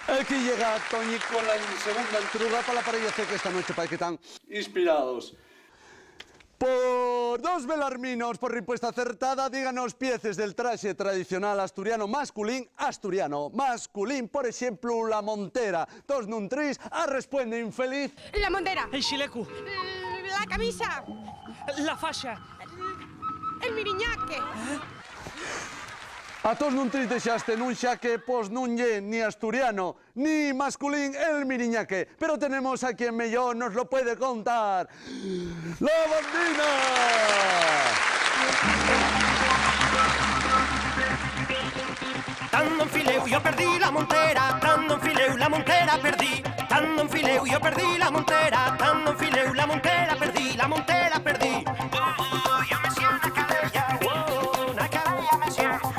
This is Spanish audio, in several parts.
Aquí llega Toñi con la segunda entruga para la parella que esta noche para que están inspirados. Por dos belarminos, por respuesta acertada, díganos piezas del traje tradicional asturiano masculín, por ejemplo, la montera. Dos nun tris, a responde infeliz. La montera. El xilecu. La camisa. La faixa. El miriñaque. A todos nun tris deixaste nun xa que pos nun lle ni asturiano ni masculín el miriñaque. Pero tenemos a quien mellor nos lo puede contar. ¡La Bandina! Tant enfileu, jo perdí la montera, tant enfileu, la montera perdí. Tant enfileu, jo perdí la montera, tant enfileu, la montera perdí, la montera perdí. Oh, jo me siento una cadella, oh, una cadella me siento.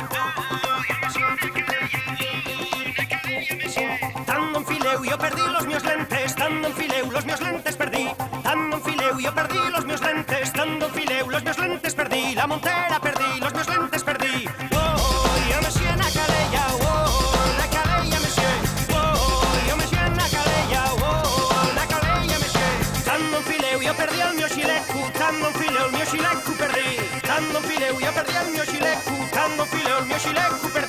Tant enfileu, jo perdí los meus lentes, tant enfileu, los meus lentes perdí. Tant enfileu, jo perdí los meus lentes, tant enfileu, los meus lentes perdí. La montera perdí, los meus lentes perdí. Oh, jo me siento una cadella, oh, la cadella me siento. Oh, jo me siento una cadella, oh, la cadella me siento. Tant enfileu, jo perdí el meu xilecu, tant enfileu, el meu xilecu perdí. Tant enfileu, jo perdí el meu xilecu, tant enfileu, el meu xilecu perdí.